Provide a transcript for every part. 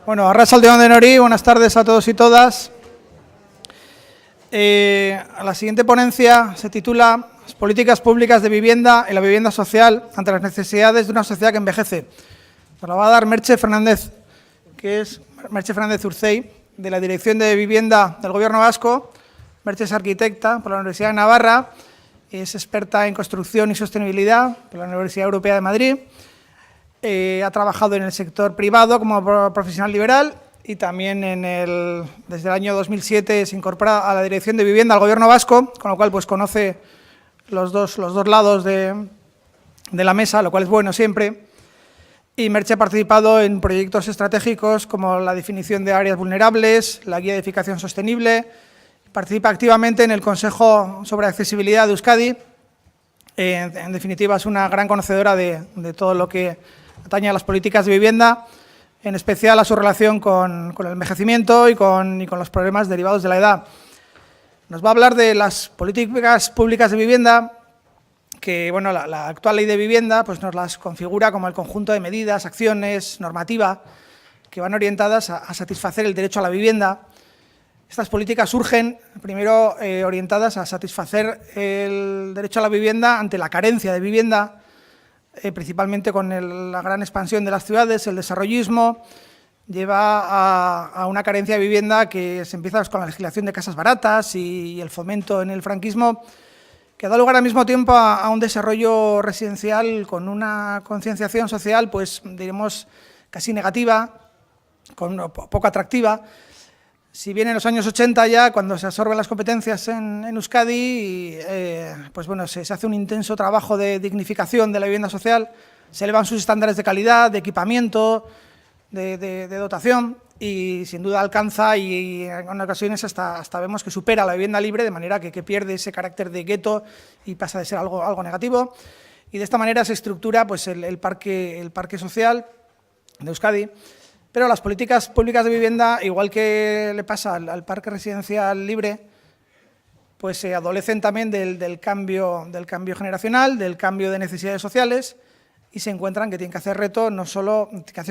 Bueno, arratsaldeon denori, buenas tardes a todos y todas. La siguiente ponencia se titula Políticas públicas de vivienda y la vivienda social ante las necesidades de una sociedad que envejece. Nos la va a dar Merche Fernández, que es Merche Fernández Urcey, de la Dirección de Vivienda del Gobierno Vasco. Merche es arquitecta por la Universidad de Navarra, es experta en construcción y sostenibilidad por la Universidad Europea de Madrid. Ha trabajado en el sector privado como profesional liberal y también desde el año 2007 se incorpora a la Dirección de Vivienda del Gobierno Vasco, con lo cual pues conoce los dos lados de la mesa, lo cual es bueno siempre. Y Merche ha participado en proyectos estratégicos como la definición de áreas vulnerables, la guía de edificación sostenible, participa activamente en el Consejo sobre Accesibilidad de Euskadi. En definitiva, es una gran conocedora de todo lo que atañe a las políticas de vivienda, en especial a su relación con el envejecimiento y con los problemas derivados de la edad. Nos va a hablar de las políticas públicas de vivienda, que bueno, la actual ley de vivienda pues nos las configura como el conjunto de medidas, acciones, normativa, que van orientadas a satisfacer el derecho a la vivienda. Estas políticas surgen, primero, orientadas a satisfacer el derecho a la vivienda ante la carencia de vivienda, principalmente con la gran expansión de las ciudades, el desarrollismo, lleva a una carencia de vivienda que se empieza con la legislación de casas baratas y el fomento en el franquismo, que da lugar al mismo tiempo a un desarrollo residencial con una concienciación social, pues diremos, casi negativa, poco atractiva. Si bien en los años 80 ya, cuando se absorben las competencias en Euskadi, pues bueno, se hace un intenso trabajo de dignificación de la vivienda social, se elevan sus estándares de calidad, de equipamiento, de dotación y sin duda alcanza y en ocasiones hasta vemos que supera la vivienda libre, de manera que pierde ese carácter de gueto y pasa de ser algo negativo. Y de esta manera se estructura pues, el parque social de Euskadi. Pero las políticas públicas de vivienda, igual que le pasa al parque residencial libre, pues se adolecen también del cambio generacional, del cambio de necesidades sociales y se encuentran que tienen que hacer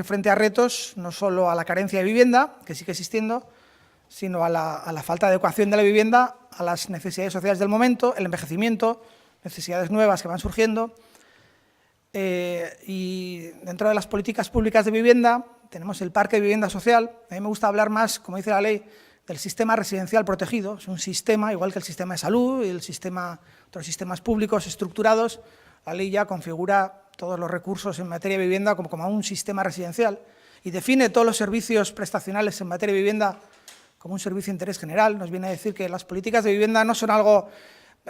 frente a retos, no solo a la carencia de vivienda, que sigue existiendo, sino a la falta de adecuación de la vivienda a las necesidades sociales del momento, el envejecimiento, necesidades nuevas que van surgiendo. Y dentro de las políticas públicas de vivienda tenemos el parque de vivienda social. A mí me gusta hablar más, como dice la ley, del sistema residencial protegido. Es un sistema, igual que el sistema de salud y otros sistemas públicos estructurados. La ley ya configura todos los recursos en materia de vivienda como un sistema residencial y define todos los servicios prestacionales en materia de vivienda como un servicio de interés general. Nos viene a decir que las políticas de vivienda no son algo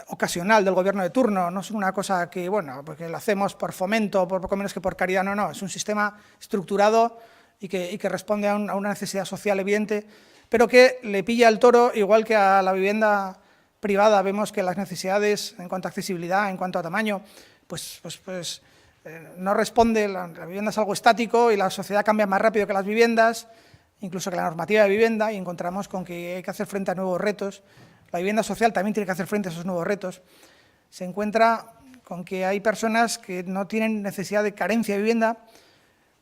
ocasional del gobierno de turno, no es una cosa que, bueno, porque lo hacemos por fomento, por poco menos que por caridad, no, es un sistema estructurado y que responde a una necesidad social evidente, pero que le pilla el toro, igual que a la vivienda privada. Vemos que las necesidades en cuanto a accesibilidad, en cuanto a tamaño, pues no responde, la vivienda es algo estático y la sociedad cambia más rápido que las viviendas, incluso que la normativa de vivienda, y encontramos con que hay que hacer frente a nuevos retos. La vivienda social también tiene que hacer frente a esos nuevos retos. Se encuentra con que hay personas que no tienen necesidad de carencia de vivienda,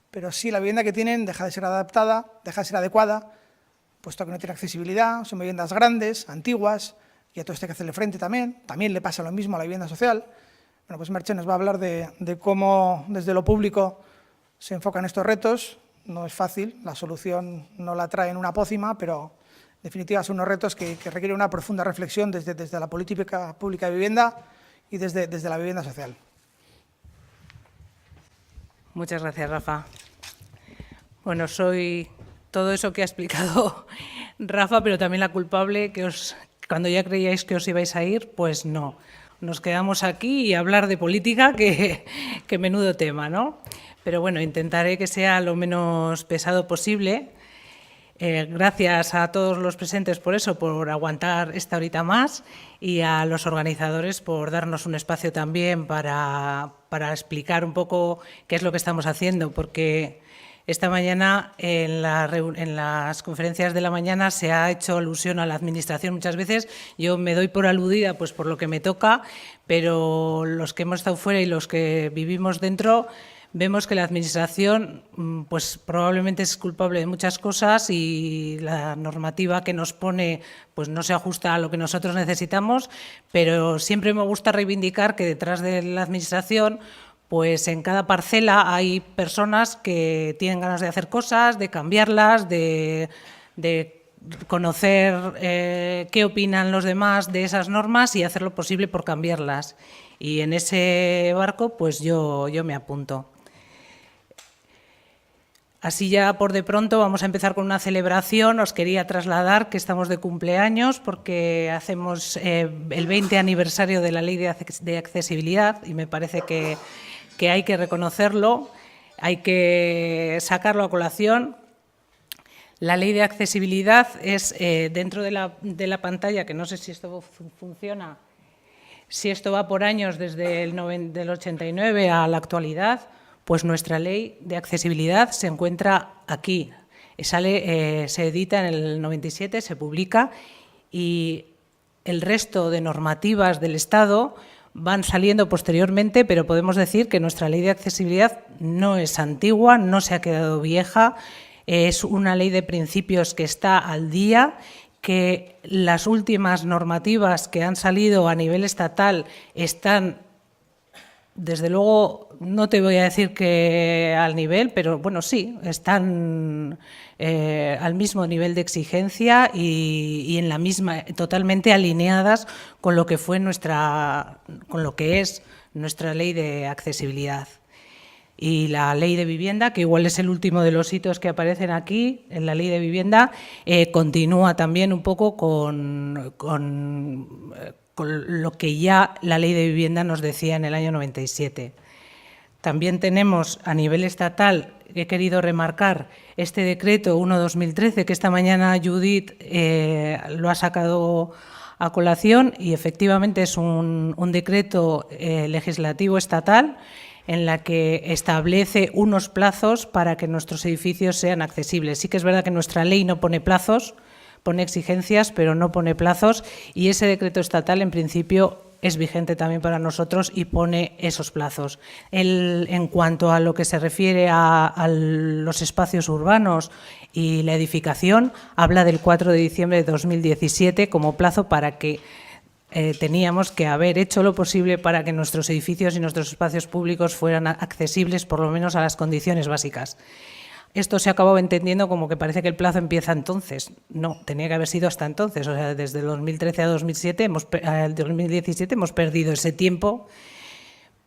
pero sí la vivienda que tienen deja de ser adaptada, deja de ser adecuada, puesto que no tiene accesibilidad, son viviendas grandes, antiguas, y a todo esto hay que hacerle frente también. También le pasa lo mismo a la vivienda social. Bueno, pues Merche nos va a hablar de cómo desde lo público se enfocan estos retos. No es fácil, la solución no la trae en una pócima, pero en definitiva son unos retos que requieren una profunda reflexión desde la política pública de vivienda y desde la vivienda social. Muchas gracias, Rafa. Bueno, soy todo eso que ha explicado Rafa, pero también la culpable que cuando ya creíais que os ibais a ir, pues no. Nos quedamos aquí y hablar de política, que menudo tema, ¿no? Pero bueno, intentaré que sea lo menos pesado posible. Gracias a todos los presentes por aguantar esta horita más y a los organizadores por darnos un espacio también para explicar un poco qué es lo que estamos haciendo, porque esta mañana en las conferencias de la mañana se ha hecho alusión a la Administración muchas veces. Yo me doy por aludida pues por lo que me toca, pero los que hemos estado fuera y los que vivimos dentro vemos que la Administración pues probablemente es culpable de muchas cosas y la normativa que nos pone pues no se ajusta a lo que nosotros necesitamos, pero siempre me gusta reivindicar que detrás de la Administración pues en cada parcela hay personas que tienen ganas de hacer cosas, de cambiarlas, de conocer qué opinan los demás de esas normas y hacer lo posible por cambiarlas. Y en ese barco pues yo me apunto. Así ya por de pronto vamos a empezar con una celebración. Os quería trasladar que estamos de cumpleaños porque hacemos el 20 aniversario de la Ley de Accesibilidad y me parece que hay que reconocerlo, hay que sacarlo a colación. La Ley de Accesibilidad es dentro de la pantalla, que no sé si esto funciona, si esto va por años desde del 89 a la actualidad, pues nuestra Ley de Accesibilidad se encuentra aquí. Se edita en el 97, se publica y el resto de normativas del Estado van saliendo posteriormente, pero podemos decir que nuestra Ley de Accesibilidad no es antigua, no se ha quedado vieja, es una ley de principios que está al día, que las últimas normativas que han salido a nivel estatal están, desde luego, no te voy a decir que al nivel, pero bueno, sí, están al mismo nivel de exigencia y en la misma, totalmente alineadas con lo que fue con lo que es nuestra ley de accesibilidad. Y la ley de vivienda, que igual es el último de los hitos que aparecen aquí, en la ley de vivienda, continúa también un poco con lo que ya la ley de vivienda nos decía en el año 97. También tenemos a nivel estatal, he querido remarcar, este decreto 1/2013, que esta mañana Judith lo ha sacado a colación y efectivamente es un decreto legislativo estatal en la que establece unos plazos para que nuestros edificios sean accesibles. Sí que es verdad que nuestra ley no pone plazos, pone exigencias, pero no pone plazos y ese decreto estatal en principio es vigente también para nosotros y pone esos plazos. En cuanto a lo que se refiere a los espacios urbanos y la edificación, habla del 4 de diciembre de 2017 como plazo para que teníamos que haber hecho lo posible para que nuestros edificios y nuestros espacios públicos fueran accesibles, por lo menos a las condiciones básicas. Esto se acabó entendiendo como que parece que el plazo empieza entonces. No, tenía que haber sido hasta entonces. O sea, desde 2013 a 2017 hemos perdido ese tiempo,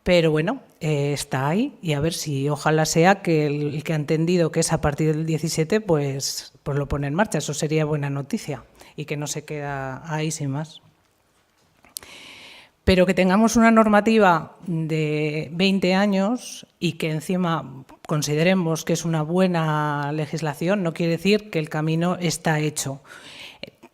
pero bueno, está ahí y a ver si ojalá sea que el que ha entendido que es a partir del 17, pues lo pone en marcha. Eso sería buena noticia y que no se queda ahí sin más. Pero que tengamos una normativa de 20 años y que encima consideremos que es una buena legislación, no quiere decir que el camino está hecho.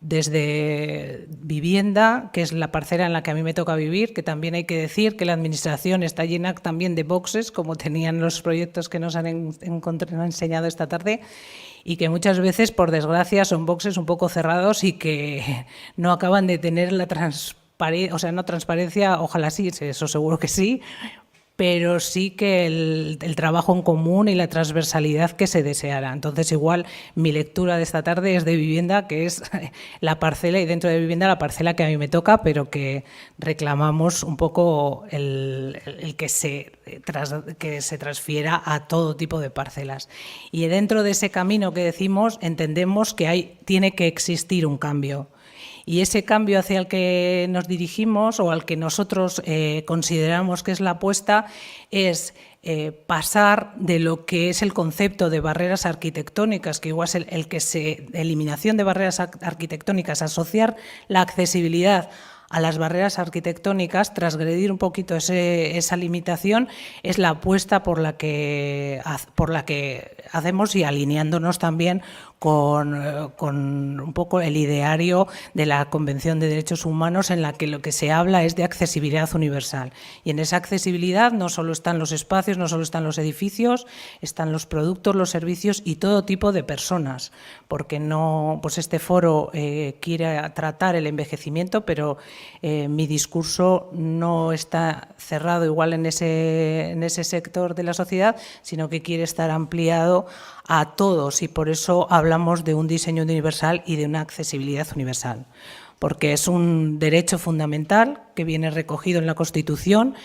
Desde vivienda, que es la parcela en la que a mí me toca vivir, que también hay que decir que la Administración está llena también de boxes, como tenían los proyectos que nos han enseñado esta tarde, y que muchas veces, por desgracia, son boxes un poco cerrados y que no acaban de tener la no transparencia, ojalá sí, eso seguro que sí, pero sí que el trabajo en común y la transversalidad que se deseara. Entonces, igual, mi lectura de esta tarde es de vivienda, que es la parcela, y dentro de vivienda la parcela que a mí me toca, pero que reclamamos un poco el que se transfiera a todo tipo de parcelas. Y dentro de ese camino que decimos, entendemos que tiene que existir un cambio. Y ese cambio hacia el que nos dirigimos o al que nosotros consideramos que es la apuesta es pasar de lo que es el concepto de barreras arquitectónicas, que igual es eliminación de barreras arquitectónicas, asociar la accesibilidad a las barreras arquitectónicas, transgredir un poquito esa limitación, es la apuesta por la que hacemos y alineándonos también con un poco el ideario de la Convención de Derechos Humanos, en la que lo que se habla es de accesibilidad universal. Y en esa accesibilidad no solo están los espacios, no solo están los edificios, están los productos, los servicios y todo tipo de personas, porque no, pues este foro quiere tratar el envejecimiento, pero mi discurso no está cerrado igual en ese sector de la sociedad, sino que quiere estar ampliado a todos, y por eso hablamos de un diseño universal y de una accesibilidad universal, porque es un derecho fundamental que viene recogido en la Constitución.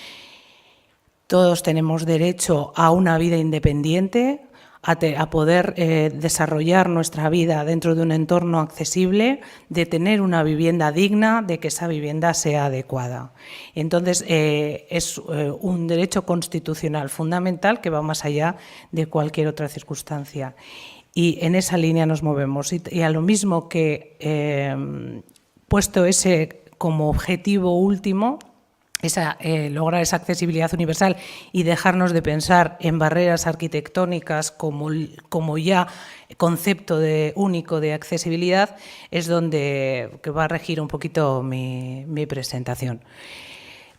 Todos tenemos derecho a una vida independiente, a poder desarrollar nuestra vida dentro de un entorno accesible, de tener una vivienda digna, de que esa vivienda sea adecuada. Entonces, es un derecho constitucional fundamental que va más allá de cualquier otra circunstancia. Y en esa línea nos movemos. Y a lo mismo que, puesto ese como objetivo último, lograr esa accesibilidad universal y dejarnos de pensar en barreras arquitectónicas como ya concepto único de accesibilidad, es donde que va a regir un poquito mi presentación.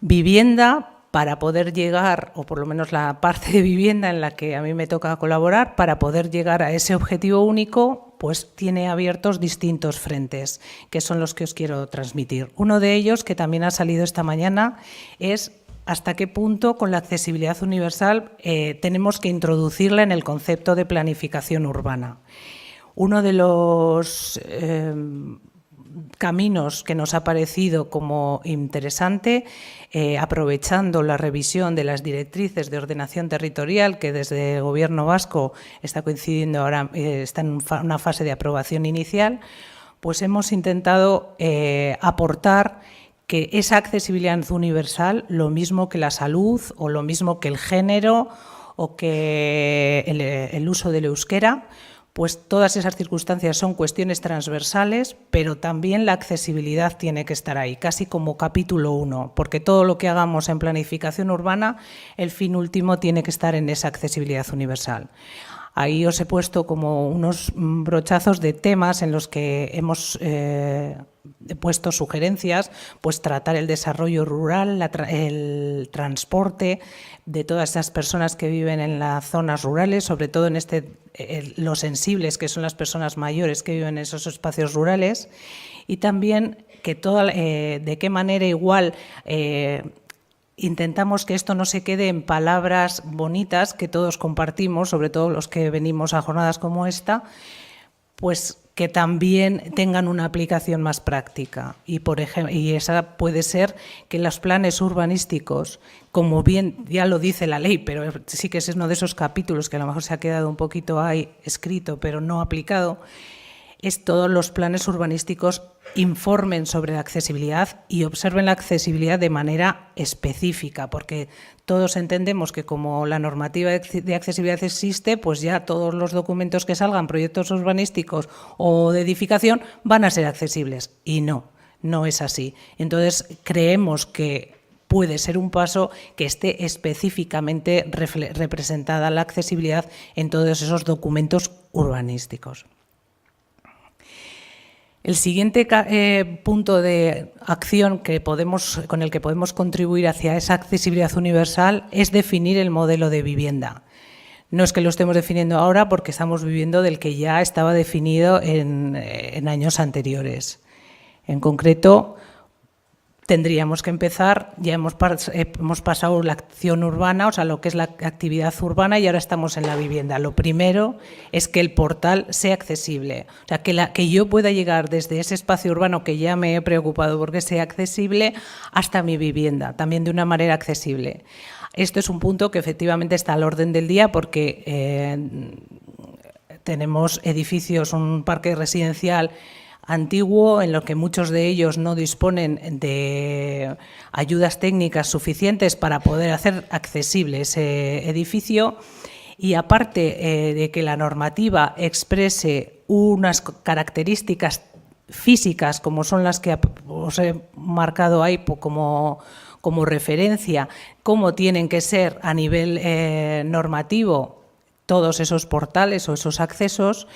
Vivienda, para poder llegar, o por lo menos la parte de vivienda en la que a mí me toca colaborar, para poder llegar a ese objetivo único, pues tiene abiertos distintos frentes, que son los que os quiero transmitir. Uno de ellos, que también ha salido esta mañana, es hasta qué punto con la accesibilidad universal tenemos que introducirla en el concepto de planificación urbana. Uno de los caminos que nos ha parecido como interesante, aprovechando la revisión de las directrices de ordenación territorial, que desde el Gobierno vasco está coincidiendo ahora, está en una fase de aprobación inicial, pues hemos intentado aportar que esa accesibilidad universal, lo mismo que la salud o lo mismo que el género o que el uso del euskera, pues todas esas circunstancias son cuestiones transversales, pero también la accesibilidad tiene que estar ahí, casi como capítulo 1, porque todo lo que hagamos en planificación urbana, el fin último tiene que estar en esa accesibilidad universal. Ahí os he puesto como unos brochazos de temas en los que hemos puesto sugerencias, pues tratar el desarrollo rural, el transporte de todas esas personas que viven en las zonas rurales, sobre todo en los sensibles, que son las personas mayores que viven en esos espacios rurales, y también que de qué manera igual intentamos que esto no se quede en palabras bonitas que todos compartimos, sobre todo los que venimos a jornadas como esta, pues que también tengan una aplicación más práctica. Y, por ejemplo, y esa puede ser que los planes urbanísticos, como bien ya lo dice la ley, pero sí que es uno de esos capítulos que a lo mejor se ha quedado un poquito ahí escrito, pero no aplicado, es todos los planes urbanísticos informen sobre la accesibilidad y observen la accesibilidad de manera específica, porque todos entendemos que como la normativa de accesibilidad existe, pues ya todos los documentos que salgan, proyectos urbanísticos o de edificación, van a ser accesibles. Y no es así. Entonces, creemos que puede ser un paso que esté específicamente representada la accesibilidad en todos esos documentos urbanísticos. El siguiente punto de acción con el que podemos contribuir hacia esa accesibilidad universal es definir el modelo de vivienda. No es que lo estemos definiendo ahora porque estamos viviendo del que ya estaba definido en años anteriores. En concreto, tendríamos que empezar, ya hemos pasado la acción urbana, o sea, lo que es la actividad urbana, y ahora estamos en la vivienda. Lo primero es que el portal sea accesible, o sea, que yo pueda llegar desde ese espacio urbano que ya me he preocupado porque sea accesible hasta mi vivienda, también de una manera accesible. Esto es un punto que efectivamente está al orden del día porque tenemos edificios, un parque residencial antiguo, en lo que muchos de ellos no disponen de ayudas técnicas suficientes para poder hacer accesible ese edificio, y aparte de que la normativa exprese unas características físicas como son las que os he marcado ahí como referencia, cómo tienen que ser a nivel normativo todos esos portales o esos accesos,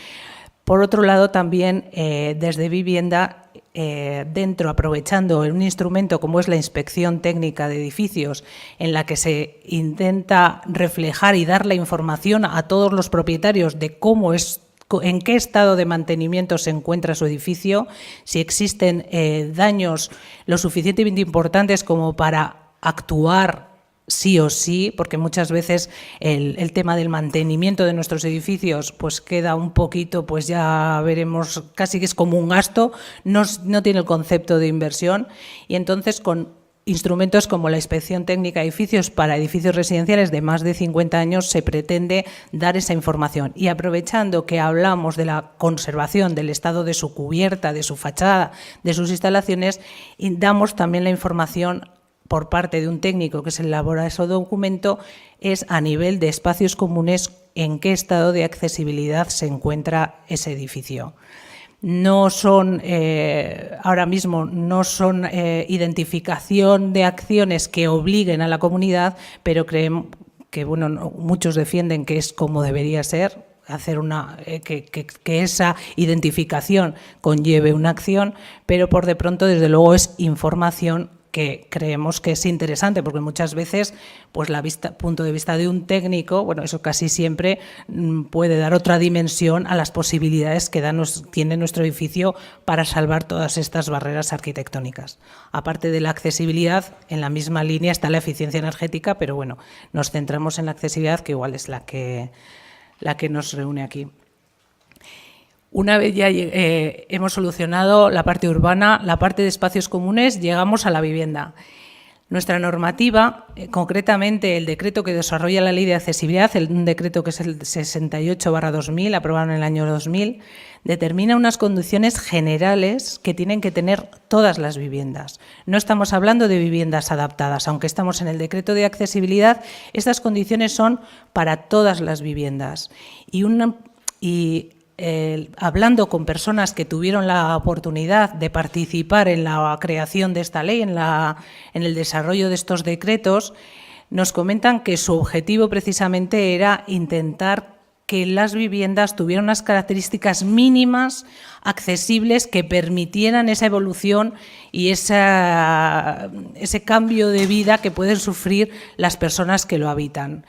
Por otro lado, también desde Vivienda, aprovechando un instrumento como es la inspección técnica de edificios, en la que se intenta reflejar y dar la información a todos los propietarios de en qué estado de mantenimiento se encuentra su edificio, si existen daños lo suficientemente importantes como para actuar sí o sí, porque muchas veces el tema del mantenimiento de nuestros edificios pues queda un poquito, pues ya veremos, casi que es como un gasto, no tiene el concepto de inversión, y entonces con instrumentos como la inspección técnica de edificios para edificios residenciales de más de 50 años se pretende dar esa información. Y aprovechando que hablamos de la conservación del estado de su cubierta, de su fachada, de sus instalaciones, damos también la información por parte de un técnico que se elabora ese documento, es a nivel de espacios comunes en qué estado de accesibilidad se encuentra ese edificio. No son, ahora mismo, no son identificación de acciones que obliguen a la comunidad, pero creemos que, bueno, muchos defienden que es como debería ser, hacer que esa identificación conlleve una acción, pero por de pronto, desde luego, es información que creemos que es interesante, porque muchas veces pues punto de vista de un técnico, bueno, eso casi siempre puede dar otra dimensión a las posibilidades que tiene nuestro edificio para salvar todas estas barreras arquitectónicas. Aparte de la accesibilidad, en la misma línea está la eficiencia energética, pero bueno, nos centramos en la accesibilidad, que igual es la que nos reúne aquí. Una vez ya hemos solucionado la parte urbana, la parte de espacios comunes, llegamos a la vivienda. Nuestra normativa, concretamente el decreto que desarrolla la Ley de Accesibilidad, un decreto que es el 68/2000, aprobado en el año 2000, determina unas condiciones generales que tienen que tener todas las viviendas. No estamos hablando de viviendas adaptadas, aunque estamos en el decreto de accesibilidad, estas condiciones son para todas las viviendas. Hablando con personas que tuvieron la oportunidad de participar en la creación de esta ley, en el desarrollo de estos decretos, nos comentan que su objetivo precisamente era intentar que las viviendas tuvieran unas características mínimas, accesibles, que permitieran esa evolución y ese cambio de vida que pueden sufrir las personas que lo habitan.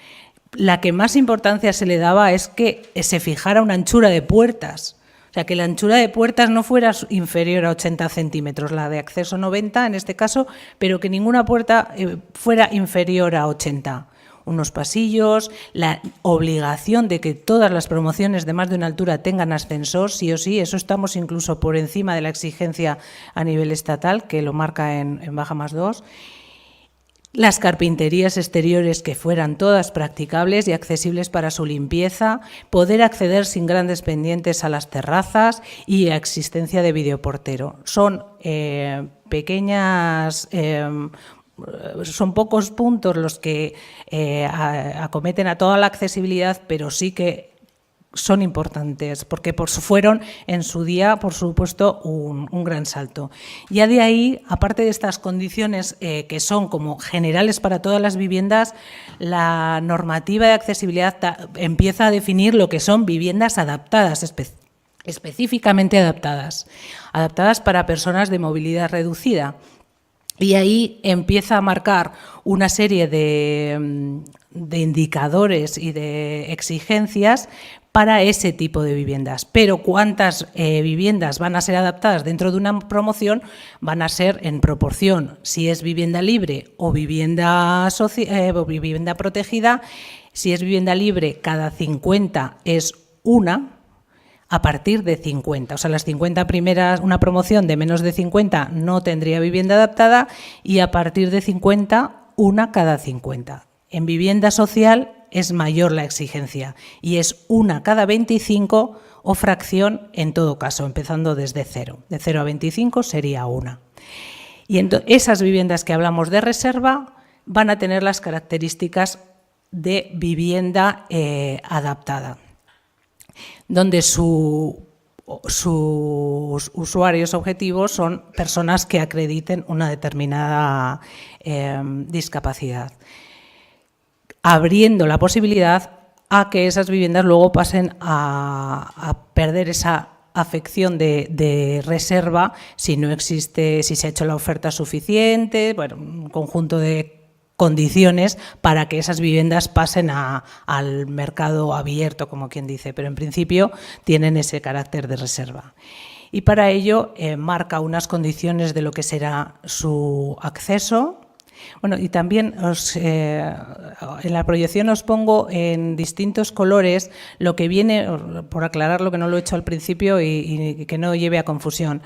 La que más importancia se le daba es que se fijara una anchura de puertas, o sea, que la anchura de puertas no fuera inferior a 80 centímetros, la de acceso 90 en este caso, pero que ninguna puerta fuera inferior a 80. Unos pasillos, la obligación de que todas las promociones de más de una altura tengan ascensor, sí o sí, eso estamos incluso por encima de la exigencia a nivel estatal, que lo marca en baja más 2. Las carpinterías exteriores que fueran todas practicables y accesibles para su limpieza, poder acceder sin grandes pendientes a las terrazas y la existencia de videoportero. Son son pocos puntos los que acometen a toda la accesibilidad, pero sí que son importantes, porque fueron en su día, por supuesto, un gran salto. Ya de ahí, aparte de estas condiciones que son como generales para todas las viviendas, la normativa de accesibilidad empieza a definir lo que son viviendas adaptadas, específicamente adaptadas para personas de movilidad reducida. Y ahí empieza a marcar una serie de indicadores y de exigencias para ese tipo de viviendas. Pero cuántas viviendas van a ser adaptadas dentro de una promoción van a ser en proporción. Si es vivienda libre o vivienda protegida, si es vivienda libre, cada 50 es una, a partir de 50. O sea, las 50 primeras, una promoción de menos de 50 no tendría vivienda adaptada y a partir de 50, una cada 50. En vivienda social es mayor la exigencia y es una cada 25 o fracción en todo caso, empezando desde 0. De 0 a 25 sería una. Y esas viviendas que hablamos de reserva van a tener las características de vivienda adaptada, donde sus usuarios objetivos son personas que acrediten una determinada discapacidad, abriendo la posibilidad a que esas viviendas luego pasen a perder esa afección de reserva si no existe, si se ha hecho la oferta suficiente, bueno, un conjunto de condiciones para que esas viviendas pasen al mercado abierto, como quien dice, pero en principio tienen ese carácter de reserva. Y para ello marca unas condiciones de lo que será su acceso. Bueno, y también en la proyección os pongo en distintos colores lo que viene, por aclarar lo que no lo he hecho al principio y que no lleve a confusión.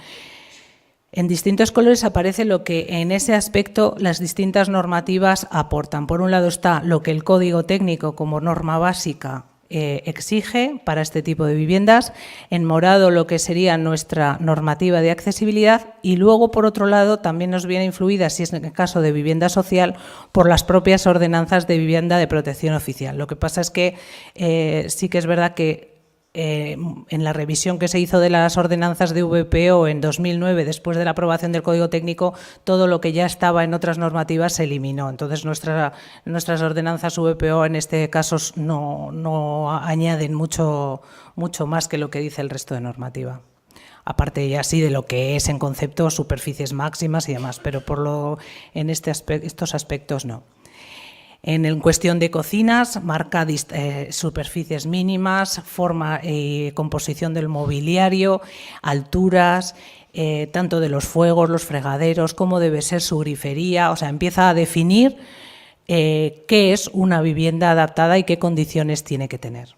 En distintos colores aparece lo que en ese aspecto las distintas normativas aportan. Por un lado está lo que el Código Técnico como norma básica exige para este tipo de viviendas, en morado lo que sería nuestra normativa de accesibilidad y luego, por otro lado, también nos viene influida, si es en el caso de vivienda social, por las propias ordenanzas de vivienda de protección oficial. Lo que pasa es que sí que es verdad que en la revisión que se hizo de las ordenanzas de VPO en 2009, después de la aprobación del Código Técnico, todo lo que ya estaba en otras normativas se eliminó. Entonces, nuestras ordenanzas VPO en este caso no añaden mucho más que lo que dice el resto de normativa. Aparte ya sí de lo que es en concepto superficies máximas y demás, pero en estos aspectos no. En cuestión de cocinas, marca superficies mínimas, forma y composición del mobiliario, alturas, tanto de los fuegos, los fregaderos, cómo debe ser su grifería, o sea, empieza a definir qué es una vivienda adaptada y qué condiciones tiene que tener.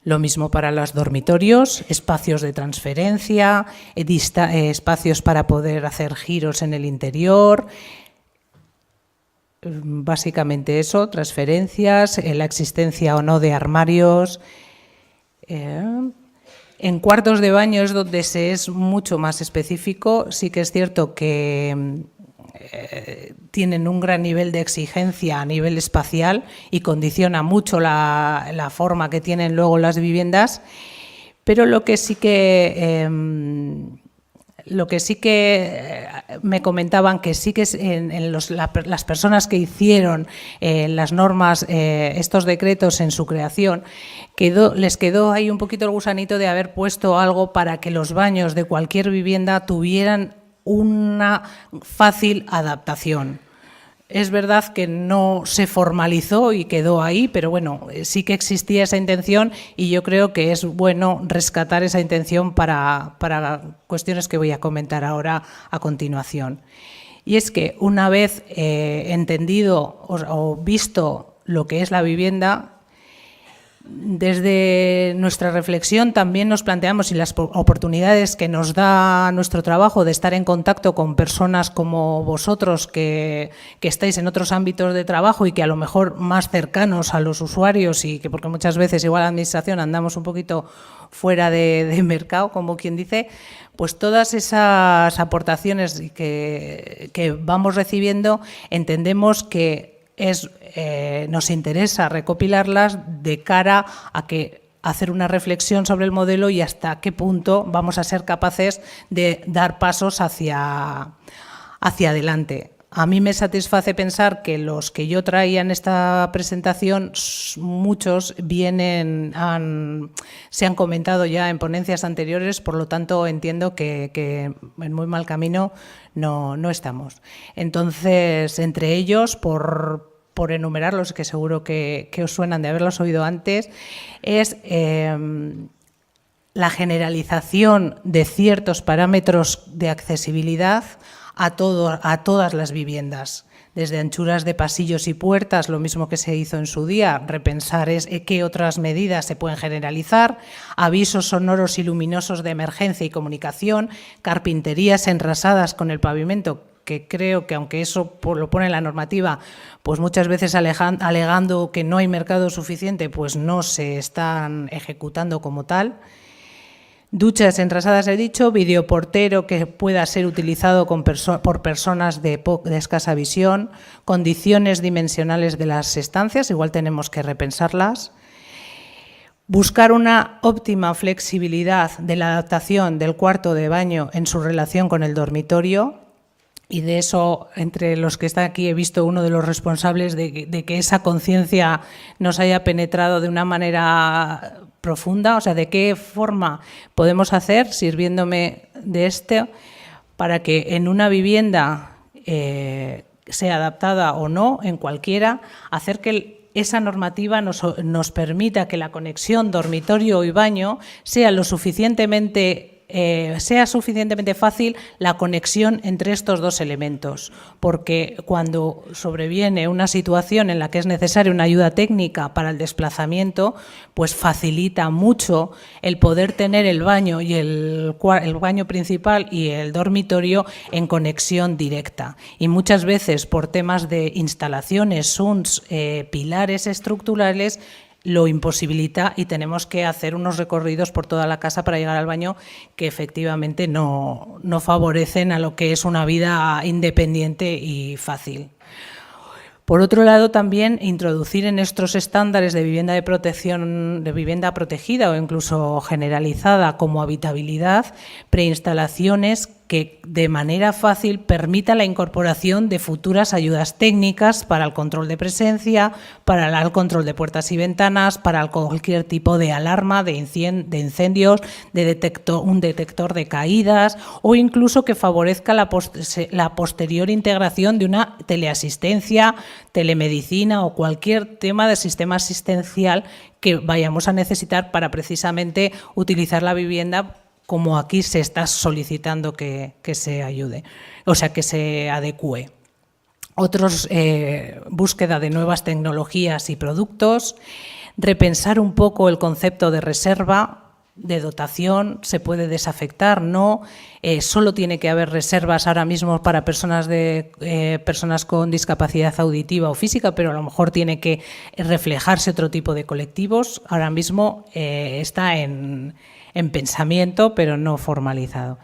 Lo mismo para los dormitorios, espacios de transferencia, espacios para poder hacer giros en el interior. Básicamente eso, transferencias, la existencia o no de armarios. En cuartos de baño es donde se es mucho más específico. Sí que es cierto que tienen un gran nivel de exigencia a nivel espacial y condiciona mucho la forma que tienen luego las viviendas, pero lo que sí que me comentaban que sí que las personas que hicieron las normas, estos decretos en su creación, les quedó ahí un poquito el gusanito de haber puesto algo para que los baños de cualquier vivienda tuvieran una fácil adaptación. Es verdad que no se formalizó y quedó ahí, pero bueno, sí que existía esa intención y yo creo que es bueno rescatar esa intención para cuestiones que voy a comentar ahora a continuación. Y es que una vez entendido o visto lo que es la vivienda, desde nuestra reflexión también nos planteamos si las oportunidades que nos da nuestro trabajo de estar en contacto con personas como vosotros que estáis en otros ámbitos de trabajo y que a lo mejor más cercanos a los usuarios y que porque muchas veces igual la administración andamos un poquito fuera de mercado, como quien dice, pues todas esas aportaciones que vamos recibiendo entendemos que nos interesa recopilarlas de cara a hacer una reflexión sobre el modelo y hasta qué punto vamos a ser capaces de dar pasos hacia adelante. A mí me satisface pensar que los que yo traía en esta presentación, muchos se han comentado ya en ponencias anteriores, por lo tanto entiendo que en muy mal camino no estamos. Entonces, entre ellos, por enumerarlos, que seguro que os suenan de haberlos oído antes, es la generalización de ciertos parámetros de accesibilidad a todas las viviendas, desde anchuras de pasillos y puertas, lo mismo que se hizo en su día, repensar qué otras medidas se pueden generalizar, avisos sonoros y luminosos de emergencia y comunicación, carpinterías enrasadas con el pavimento, que creo que aunque eso lo pone en la normativa, pues muchas veces alegando que no hay mercado suficiente, pues no se están ejecutando como tal. Duchas enrasadas, he dicho, videoportero que pueda ser utilizado por personas de escasa visión, condiciones dimensionales de las estancias, igual tenemos que repensarlas. Buscar una óptima flexibilidad de la adaptación del cuarto de baño en su relación con el dormitorio. Y de eso, entre los que están aquí, he visto uno de los responsables de que esa conciencia nos haya penetrado de una manera profunda. O sea, de qué forma podemos hacer, sirviéndome de esto, para que en una vivienda, sea adaptada o no, en cualquiera, hacer que esa normativa nos permita que la conexión dormitorio y baño sea suficientemente fácil la conexión entre estos dos elementos, porque cuando sobreviene una situación en la que es necesaria una ayuda técnica para el desplazamiento, pues facilita mucho el poder tener el baño y el baño principal y el dormitorio en conexión directa. Y muchas veces por temas de instalaciones, SUNS, pilares estructurales, lo imposibilita y tenemos que hacer unos recorridos por toda la casa para llegar al baño que efectivamente no favorecen a lo que es una vida independiente y fácil. Por otro lado, también introducir en estos estándares de vivienda de protección, de vivienda protegida o incluso generalizada como habitabilidad, preinstalaciones que de manera fácil permita la incorporación de futuras ayudas técnicas para el control de presencia, para el control de puertas y ventanas, para cualquier tipo de alarma, de incendios, un detector de caídas, o incluso que favorezca la posterior integración de una teleasistencia, telemedicina o cualquier tema de sistema asistencial que vayamos a necesitar para precisamente utilizar la vivienda como aquí se está solicitando que se ayude, o sea, que se adecúe. Otros, búsqueda de nuevas tecnologías y productos, repensar un poco el concepto de reserva, de dotación, se puede desafectar, no, solo tiene que haber reservas ahora mismo para personas con discapacidad auditiva o física, pero a lo mejor tiene que reflejarse otro tipo de colectivos. Ahora mismo está en pensamiento, pero no formalizado.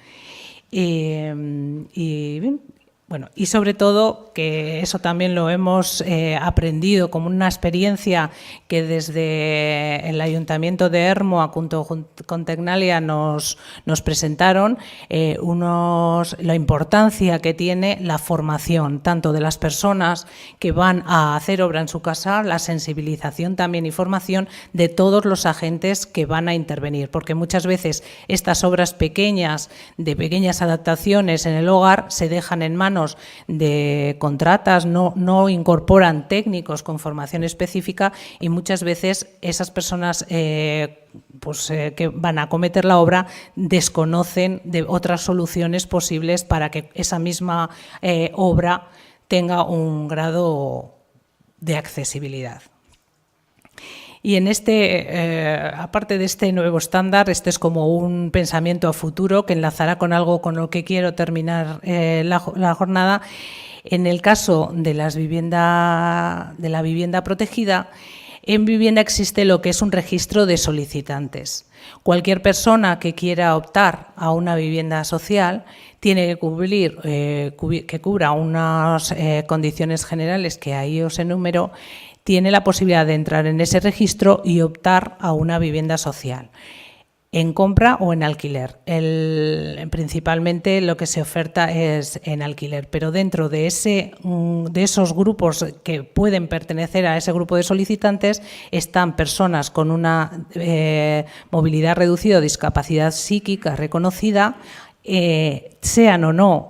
Y sobre todo, que eso también lo hemos aprendido como una experiencia que desde el Ayuntamiento de Ermua, junto con Tecnalia, nos presentaron, la importancia que tiene la formación, tanto de las personas que van a hacer obra en su casa, la sensibilización también y formación de todos los agentes que van a intervenir, porque muchas veces estas obras pequeñas, de pequeñas adaptaciones en el hogar, se dejan en manos de contratas, no incorporan técnicos con formación específica y muchas veces esas personas que van a acometer la obra desconocen de otras soluciones posibles para que esa misma obra tenga un grado de accesibilidad. Y en aparte de este nuevo estándar, este es como un pensamiento a futuro que enlazará con algo con lo que quiero terminar la jornada. En el caso de la vivienda protegida, en vivienda existe lo que es un registro de solicitantes. Cualquier persona que quiera optar a una vivienda social tiene que cubra unas condiciones generales que ahí os enumero, tiene la posibilidad de entrar en ese registro y optar a una vivienda social, en compra o en alquiler. Principalmente lo que se oferta es en alquiler, pero dentro de esos grupos que pueden pertenecer a ese grupo de solicitantes están personas con una movilidad reducida o discapacidad psíquica reconocida, sean o no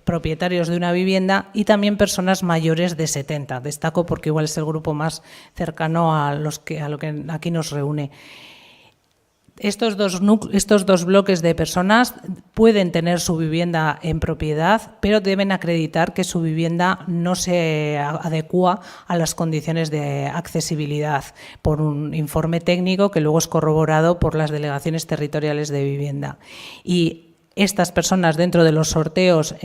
propietarios de una vivienda, y también personas mayores de 70. Destaco porque igual es el grupo más cercano a lo que aquí nos reúne. Estos dos bloques de personas pueden tener su vivienda en propiedad, pero deben acreditar que su vivienda no se adecúa a las condiciones de accesibilidad por un informe técnico que luego es corroborado por las delegaciones territoriales de vivienda. Y estas personas dentro de los sorteos,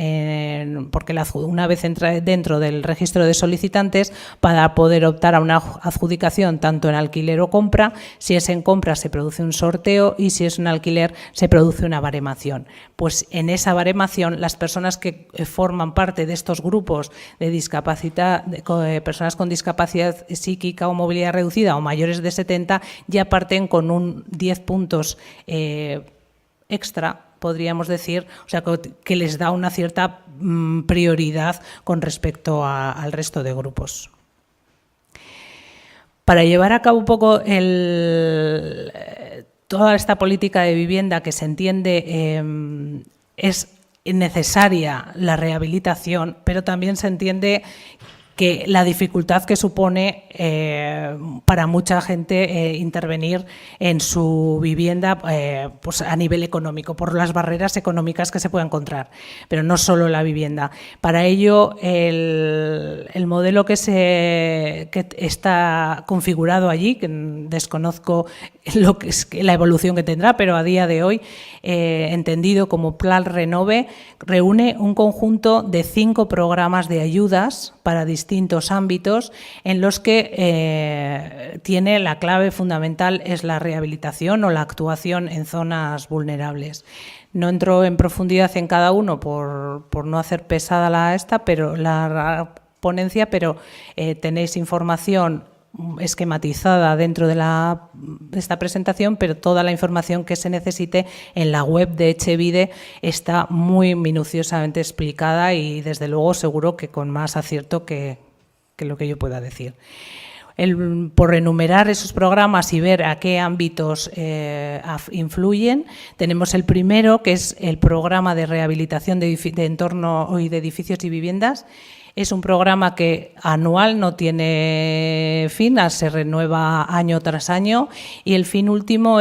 porque una vez entra dentro del registro de solicitantes, para poder optar a una adjudicación tanto en alquiler o compra, si es en compra se produce un sorteo y si es un alquiler se produce una baremación. Pues en esa baremación las personas que forman parte de estos grupos de discapacidad, personas con discapacidad psíquica o movilidad reducida o mayores de 70, ya parten con un 10 puntos extra, podríamos decir, o sea, que les da una cierta prioridad con respecto al resto de grupos. Para llevar a cabo un poco toda esta política de vivienda que se entiende es necesaria la rehabilitación, pero también se entiende que la dificultad que supone para mucha gente intervenir en su vivienda pues a nivel económico, por las barreras económicas que se pueda encontrar, pero no solo la vivienda. Para ello, el modelo que está configurado allí, que desconozco lo que es la evolución que tendrá, pero a día de hoy, entendido como Plan Renove, reúne un conjunto de 5 programas de ayudas para distintos ámbitos en los que tiene la clave fundamental es la rehabilitación o la actuación en zonas vulnerables. No entro en profundidad en cada uno por no hacer pesada la ponencia, pero tenéis información esquematizada dentro de esta presentación, pero toda la información que se necesite en la web de Etxebide está muy minuciosamente explicada y desde luego seguro que con más acierto que lo que yo pueda decir. Por enumerar esos programas y ver a qué ámbitos influyen, tenemos el primero, que es el programa de rehabilitación de entorno y de edificios y viviendas. Es un programa que anual no tiene fin, se renueva año tras año y el fin último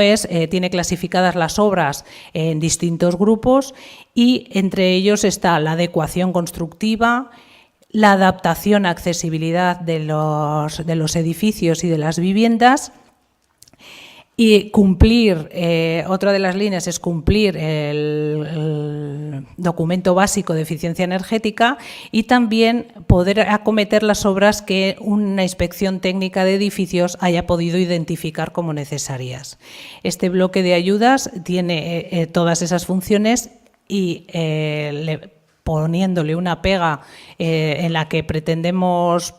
tiene clasificadas las obras en distintos grupos y entre ellos está la adecuación constructiva, la adaptación a accesibilidad de los edificios y de las viviendas y cumplir, otra de las líneas es cumplir el documento básico de eficiencia energética y también poder acometer las obras que una inspección técnica de edificios haya podido identificar como necesarias. Este bloque de ayudas tiene todas esas funciones y poniéndole una pega en la que pretendemos,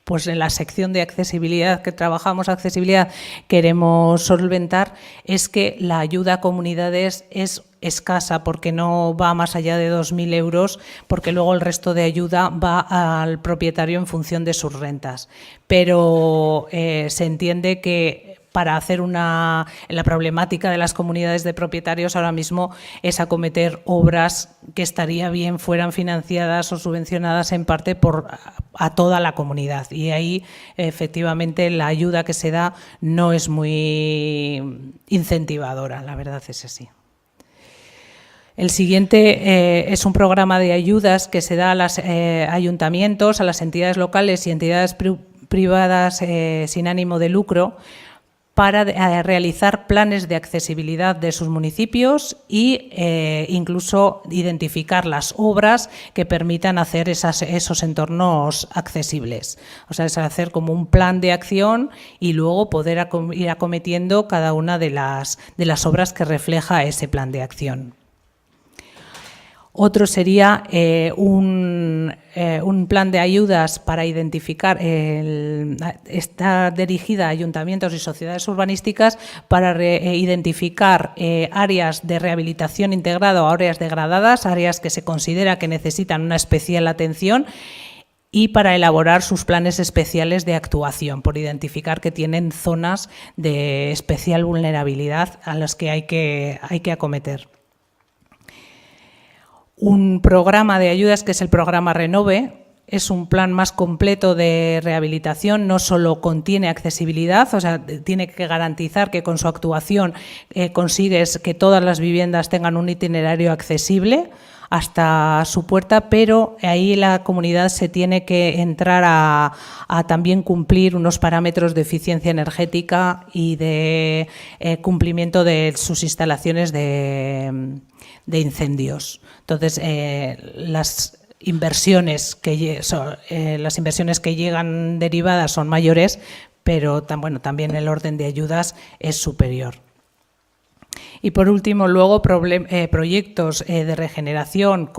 pues en la sección de accesibilidad que trabajamos accesibilidad queremos solventar, es que la ayuda a comunidades es escasa porque no va más allá de 2.000 euros, porque luego el resto de ayuda va al propietario en función de sus rentas. Pero se entiende que para hacer la problemática de las comunidades de propietarios ahora mismo es acometer obras que estaría bien fueran financiadas o subvencionadas en parte a toda la comunidad. Y ahí, efectivamente, la ayuda que se da no es muy incentivadora, la verdad es así. El siguiente es un programa de ayudas que se da a los ayuntamientos, a las entidades locales y entidades privadas sin ánimo de lucro, para realizar planes de accesibilidad de sus municipios e incluso identificar las obras que permitan hacer esos entornos accesibles. O sea, es hacer como un plan de acción y luego poder ir acometiendo cada una de las obras que refleja ese plan de acción. Otro sería un plan de ayudas para identificar, está dirigida a ayuntamientos y sociedades urbanísticas para identificar áreas de rehabilitación integrada o áreas degradadas, áreas que se considera que necesitan una especial atención y para elaborar sus planes especiales de actuación, por identificar que tienen zonas de especial vulnerabilidad a las que hay que acometer. Un programa de ayudas que es el programa Renove, es un plan más completo de rehabilitación, no solo contiene accesibilidad, o sea, tiene que garantizar que con su actuación consigues que todas las viviendas tengan un itinerario accesible hasta su puerta, pero ahí la comunidad se tiene que entrar a también cumplir unos parámetros de eficiencia energética y de cumplimiento de sus instalaciones de incendios. Entonces, las inversiones que llegan derivadas son mayores, pero también el orden de ayudas es superior. Y por último, luego proyectos de regeneración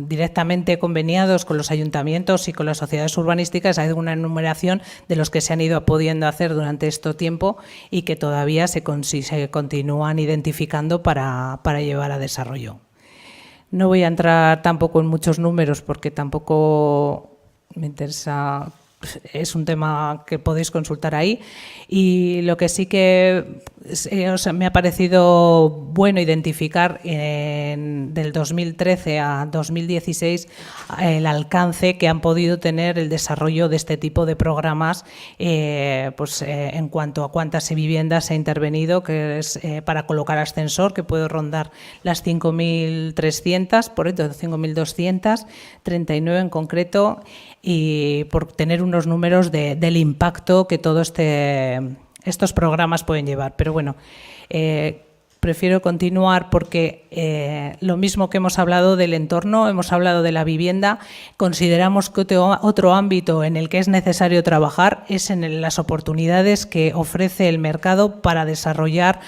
directamente conveniados con los ayuntamientos y con las sociedades urbanísticas. Hay una enumeración de los que se han ido pudiendo hacer durante este tiempo y que todavía se continúan identificando para llevar a desarrollo. No voy a entrar tampoco en muchos números porque tampoco me interesa, es un tema que podéis consultar ahí. Y lo que sí que me ha parecido bueno identificar del 2013 a 2016 el alcance que han podido tener el desarrollo de este tipo de programas en cuanto a cuántas viviendas se ha intervenido, que es para colocar ascensor, que puede rondar las 5.300, por eso 5.200, 39 en concreto, y por tener unos números del impacto que todos estos programas pueden llevar. Pero bueno, prefiero continuar porque lo mismo que hemos hablado del entorno, hemos hablado de la vivienda, consideramos que otro ámbito en el que es necesario trabajar es en las oportunidades que ofrece el mercado para desarrollar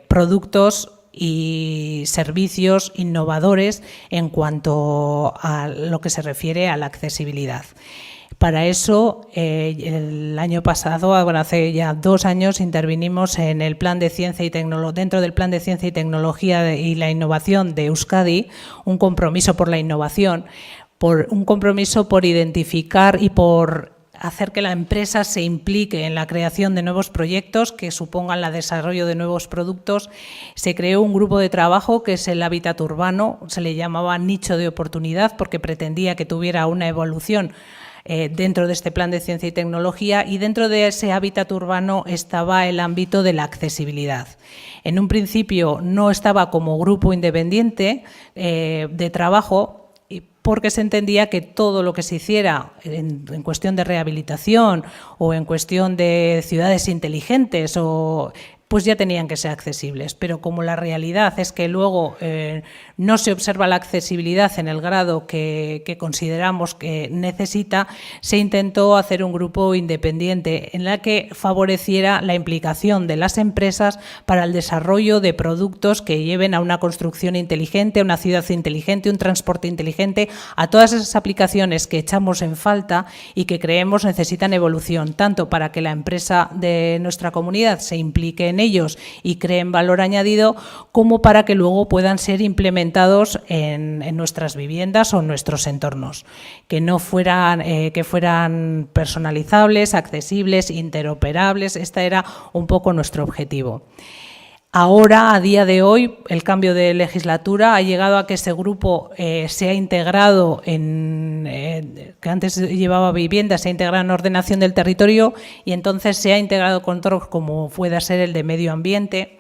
productos y servicios innovadores en cuanto a lo que se refiere a la accesibilidad. Para eso, el año pasado, bueno, hace ya 2 años, intervinimos en el Plan de Ciencia y Tecnología, dentro del Plan de Ciencia y Tecnología y la Innovación de Euskadi, un compromiso por la innovación, un compromiso por identificar y por hacer que la empresa se implique en la creación de nuevos proyectos que supongan el desarrollo de nuevos productos. Se creó un grupo de trabajo que es el hábitat urbano, se le llamaba nicho de oportunidad porque pretendía que tuviera una evolución dentro de este plan de ciencia y tecnología, y dentro de ese hábitat urbano estaba el ámbito de la accesibilidad. En un principio no estaba como grupo independiente de trabajo, porque se entendía que todo lo que se hiciera en cuestión de rehabilitación o en cuestión de ciudades inteligentes pues ya tenían que ser accesibles. Pero como la realidad es que luego no se observa la accesibilidad en el grado que consideramos que necesita, se intentó hacer un grupo independiente en la que favoreciera la implicación de las empresas para el desarrollo de productos que lleven a una construcción inteligente, a una ciudad inteligente, un transporte inteligente, a todas esas aplicaciones que echamos en falta y que creemos necesitan evolución, tanto para que la empresa de nuestra comunidad se implique en ellos y creen valor añadido, como para que luego puedan ser implementados en nuestras viviendas o en nuestros entornos, que no fueran, que fueran personalizables, accesibles, interoperables. Este era un poco nuestro objetivo. Ahora, a día de hoy, el cambio de legislatura ha llegado a que ese grupo se ha integrado que antes llevaba vivienda, se ha integrado en ordenación del territorio y entonces se ha integrado con otros como pueda ser el de medio ambiente.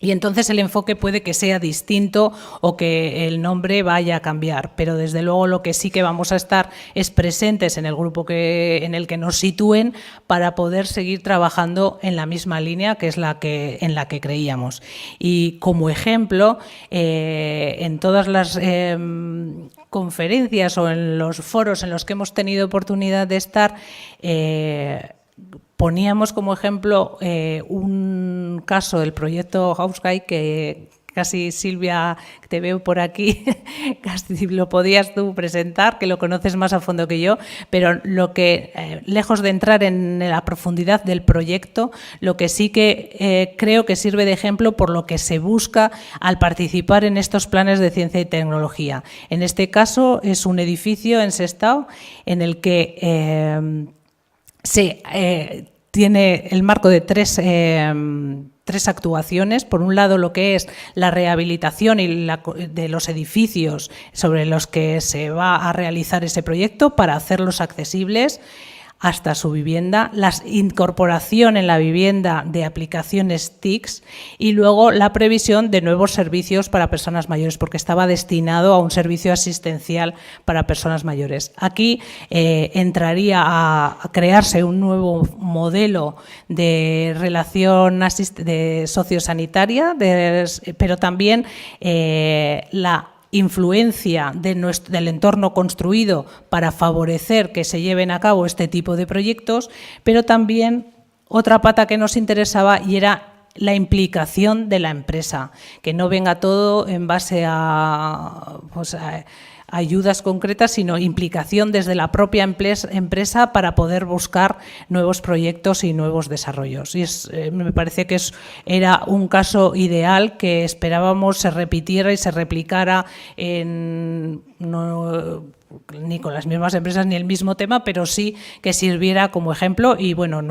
Y entonces el enfoque puede que sea distinto o que el nombre vaya a cambiar, pero desde luego lo que sí que vamos a estar es presentes en el grupo en el que nos sitúen para poder seguir trabajando en la misma línea que es en la que creíamos. Y como ejemplo, en todas las conferencias o en los foros en los que hemos tenido oportunidad de estar, poníamos como ejemplo un caso del proyecto Housegate que casi, Silvia, te veo por aquí, casi lo podías tú presentar, que lo conoces más a fondo que yo, pero lo que, lejos de entrar en la profundidad del proyecto, lo que sí que creo que sirve de ejemplo por lo que se busca al participar en estos planes de ciencia y tecnología. En este caso es un edificio en Sestao en el que tiene el marco de tres actuaciones. Por un lado, lo que es la rehabilitación de los edificios sobre los que se va a realizar ese proyecto para hacerlos accesibles hasta su vivienda, la incorporación en la vivienda de aplicaciones TICs y luego la previsión de nuevos servicios para personas mayores, porque estaba destinado a un servicio asistencial para personas mayores. Aquí entraría a crearse un nuevo modelo de relación sociosanitaria, pero también la influencia del entorno construido para favorecer que se lleven a cabo este tipo de proyectos, pero también otra pata que nos interesaba y era la empresa, que no venga todo en base a ayudas concretas, sino implicación desde la propia empresa para poder buscar nuevos proyectos y nuevos desarrollos. Y me parece que era un caso ideal que esperábamos se repitiera y se replicara ni con las mismas empresas ni el mismo tema, pero sí que sirviera como ejemplo. Y bueno,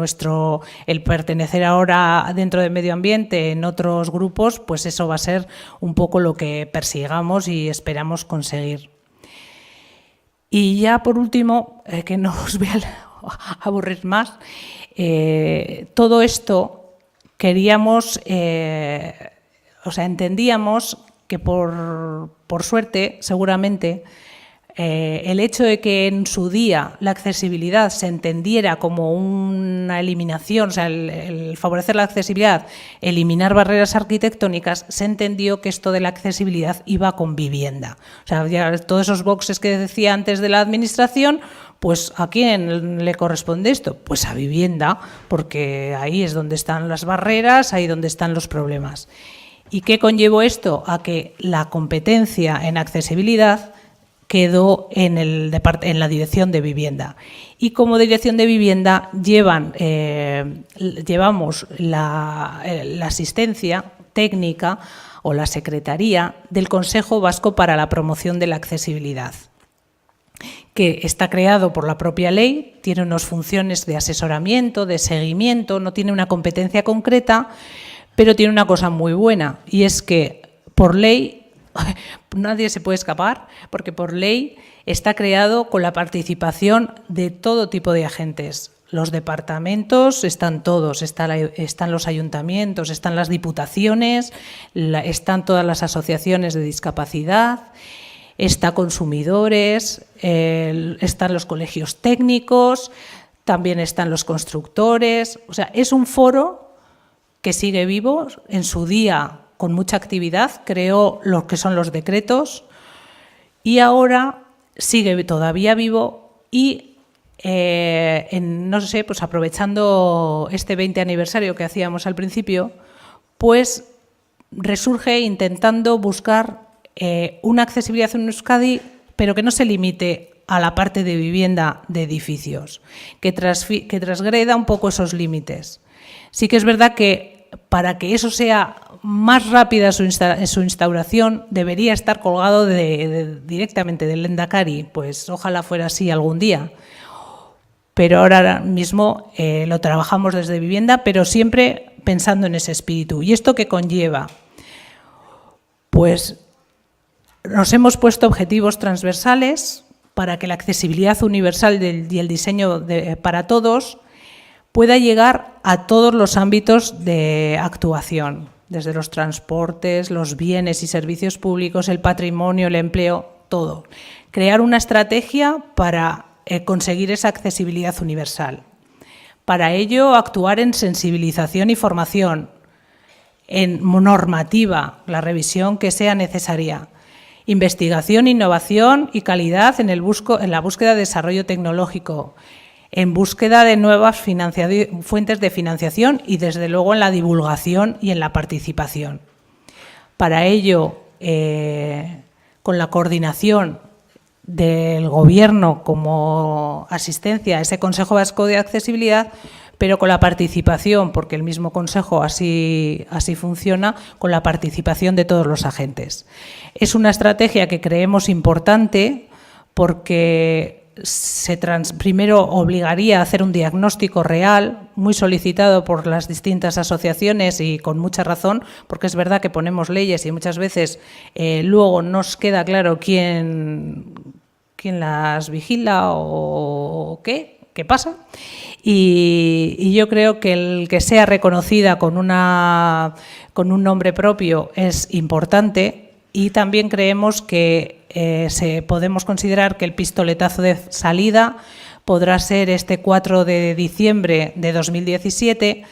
el pertenecer ahora dentro de medio ambiente en otros grupos, pues eso va a ser un poco lo que persigamos y esperamos conseguir. Y ya por último, que no os voy a aburrir más, todo esto queríamos, entendíamos que por suerte, seguramente, el hecho de que en su día la accesibilidad se entendiera como una eliminación, o sea, el favorecer la accesibilidad, eliminar barreras arquitectónicas, se entendió que esto de la accesibilidad iba con vivienda. O sea, ya todos esos boxes que decía antes de la administración, pues ¿a quién le corresponde esto? Pues a vivienda, porque ahí es donde están las barreras, ahí donde están los problemas. ¿Y qué conllevó esto? A que la competencia en accesibilidad quedó en la Dirección de Vivienda. Y como Dirección de Vivienda llevamos la asistencia técnica o la secretaría del Consejo Vasco para la Promoción de la Accesibilidad, que está creado por la propia ley, tiene unas funciones de asesoramiento, de seguimiento, no tiene una competencia concreta, pero tiene una cosa muy buena, y es que por ley nadie se puede escapar, porque por ley está creado con la participación de todo tipo de agentes. Los departamentos están todos, están los ayuntamientos, están las diputaciones, están todas las asociaciones de discapacidad, están consumidores, están los colegios técnicos, también están los constructores. O sea, es un foro que sigue vivo. En su día, con mucha actividad, creó lo que son los decretos y ahora sigue todavía vivo y, no sé, pues aprovechando este 20 aniversario que hacíamos al principio, pues resurge intentando buscar una accesibilidad en Euskadi, pero que no se limite a la parte de vivienda de edificios, que transgreda un poco esos límites. Sí que es verdad que para que eso sea más rápida su instauración, debería estar colgado directamente del Lehendakari, pues ojalá fuera así algún día. Pero ahora mismo lo trabajamos desde vivienda, pero siempre pensando en ese espíritu. ¿Y esto qué conlleva? Pues nos hemos puesto objetivos transversales para que la accesibilidad universal y el diseño para todos pueda llegar a todos los ámbitos de actuación, desde los transportes, los bienes y servicios públicos, el patrimonio, el empleo, todo. Crear una estrategia para conseguir esa accesibilidad universal. Para ello, actuar en sensibilización y formación, en normativa, la revisión que sea necesaria, investigación, innovación y calidad en la búsqueda de desarrollo tecnológico, en búsqueda de nuevas fuentes de financiación y, desde luego, en la divulgación y en la participación. Para ello, con la coordinación del Gobierno como asistencia a ese Consejo Vasco de Accesibilidad, pero con la participación, porque el mismo Consejo así funciona, con la participación de todos los agentes. Es una estrategia que creemos importante porque primero obligaría a hacer un diagnóstico real, muy solicitado por las distintas asociaciones y con mucha razón, porque es verdad que ponemos leyes y muchas veces luego nos queda claro quién las vigila o qué pasa. Y yo creo que el que sea reconocida con un nombre propio es importante, y también creemos que podemos considerar que el pistoletazo de salida podrá ser este 4 de diciembre de 2017,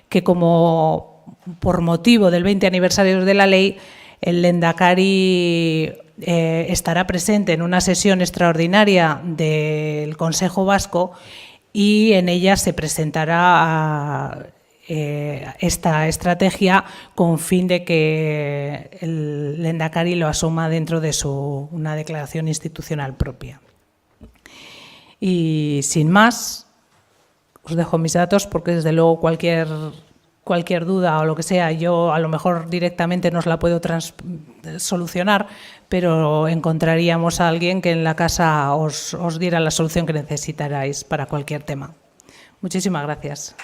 que por motivo del 20 aniversario de la ley, el Lehendakari estará presente en una sesión extraordinaria del Consejo Vasco y en ella se presentará esta estrategia con fin de que el Lehendakari lo asuma dentro de una declaración institucional propia. Y sin más, os dejo mis datos porque desde luego cualquier duda o lo que sea, yo a lo mejor directamente no os la puedo solucionar, pero encontraríamos a alguien que en la casa os diera la solución que necesitarais para cualquier tema. Muchísimas gracias.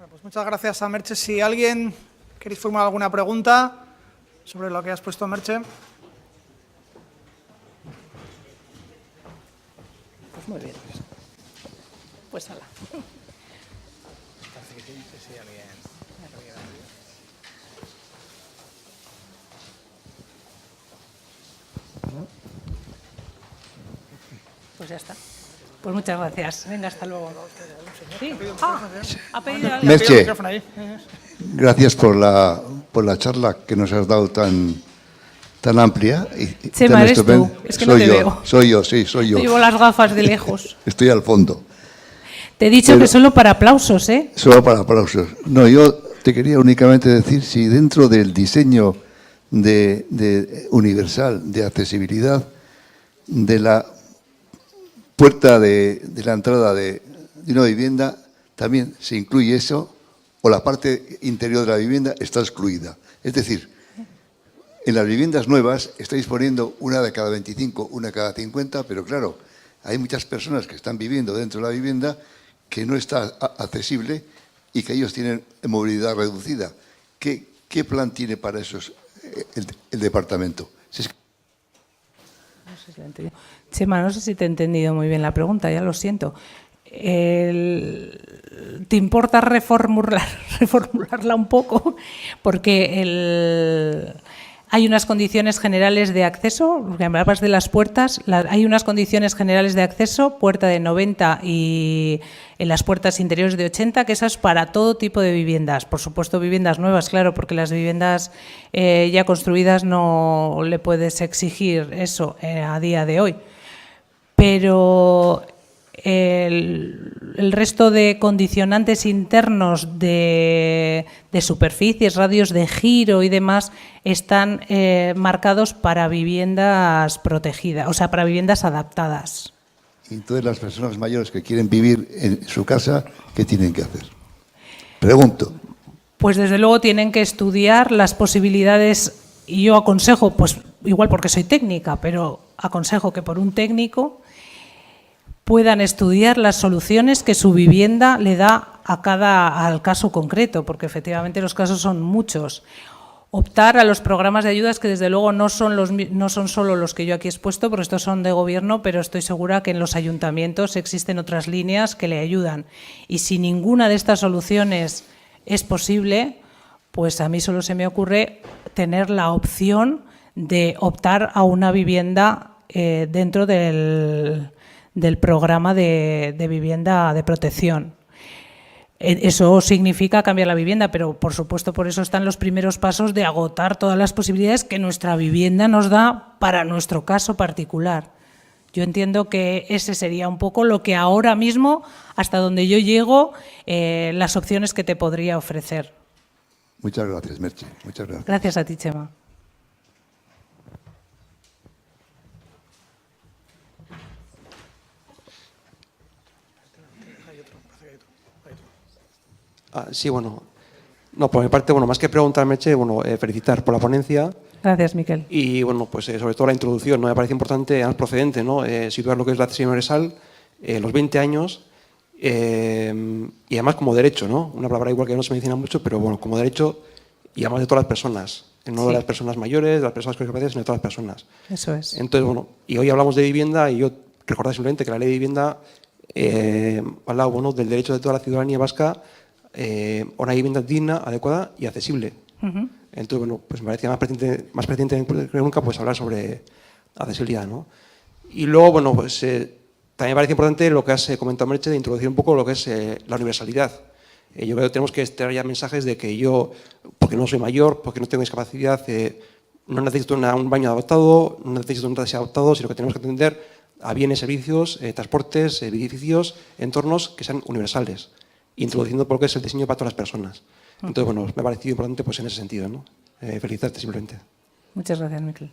Pues muchas gracias a Merche. Si alguien queréis formular alguna pregunta sobre lo que has puesto, Merche. Pues muy bien. Pues hala. Pues ya está. Pues muchas gracias. Venga, hasta luego. ¿Sí? Ha pedido algo. Merche, gracias por la charla que nos has dado tan amplia. Chema, tan eres tú. estupenda. Es que no te veo. Soy yo, sí, soy yo. Te llevo las gafas de lejos. Estoy al fondo. Te he dicho que solo para aplausos, ¿eh? Solo para aplausos. No, yo te quería únicamente decir si dentro del diseño de universal de accesibilidad de la puerta de la entrada de una vivienda también se incluye eso o la parte interior de la vivienda está excluida. Es decir, en las viviendas nuevas estáis poniendo una de cada 25, una de cada 50, pero claro, hay muchas personas que están viviendo dentro de la vivienda que no está accesible y que ellos tienen movilidad reducida. ¿Qué plan tiene para esos el departamento? Si es que... No sé si lo he entendido. Chema, no sé si te he entendido muy bien la pregunta, ya lo siento. ¿Te importa reformularla un poco? Porque hay unas condiciones generales de acceso, porque hablabas de las puertas, hay unas condiciones generales de acceso, puerta de 90 y en las puertas interiores de 80, que esas para todo tipo de viviendas. Por supuesto, viviendas nuevas, claro, porque las viviendas ya construidas no le puedes exigir eso a día de hoy. Pero el resto de condicionantes internos de superficies, radios de giro y demás están marcados para viviendas protegidas, o sea, para viviendas adaptadas. Y entonces las personas mayores que quieren vivir en su casa, ¿qué tienen que hacer? Pregunto. Pues desde luego tienen que estudiar las posibilidades y yo aconsejo, pues igual porque soy técnica, pero aconsejo que por un técnico puedan estudiar las soluciones que su vivienda le da al caso concreto, porque efectivamente los casos son muchos. Optar a los programas de ayudas que desde luego no son solo los que yo aquí he expuesto, porque estos son de gobierno, pero estoy segura que en los ayuntamientos existen otras líneas que le ayudan. Y si ninguna de estas soluciones es posible, pues a mí solo se me ocurre tener la opción de optar a una vivienda dentro del programa de vivienda de protección. Eso significa cambiar la vivienda, pero por supuesto por eso están los primeros pasos de agotar todas las posibilidades que nuestra vivienda nos da para nuestro caso particular. Yo entiendo que ese sería un poco lo que ahora mismo, hasta donde yo llego, las opciones que te podría ofrecer. Muchas gracias, Merche. Muchas gracias. Gracias a ti, Chema. Sí, bueno, no, por mi parte, bueno, más que preguntar, Merche, bueno, felicitar por la ponencia. Gracias, Miquel. Y bueno, pues sobre todo la introducción, ¿no? Me parece importante, además procedente, ¿no? Situar lo que es la accesibilidad universal, los 20 años, y además como derecho, ¿no? Una palabra igual que no se menciona mucho, pero bueno, como derecho y además de todas las personas, no de las personas mayores, de las personas con discapacidad, sino de todas las personas. Eso es. Entonces, bueno, y hoy hablamos de vivienda y yo recordar simplemente que la ley de vivienda habla, bueno, del derecho de toda la ciudadanía vasca a una vivienda digna, adecuada y accesible. Entonces, bueno, pues me parecía más pertinente que nunca pues hablar sobre accesibilidad, ¿no? Y luego, bueno, pues también me parece importante lo que has comentado, Merche, de introducir un poco lo que es la universalidad. Yo creo que tenemos que extraer ya mensajes de que yo, porque no soy mayor, porque no tengo discapacidad, no necesito un baño adaptado, no necesito un taxi adaptado, sino que tenemos que atender a bienes, servicios, transportes, edificios, entornos que sean universales, introduciendo por lo que es el diseño para todas las personas. Entonces, bueno, me ha parecido importante pues, en ese sentido, ¿no? Felicitarte simplemente. Muchas gracias, Miquel.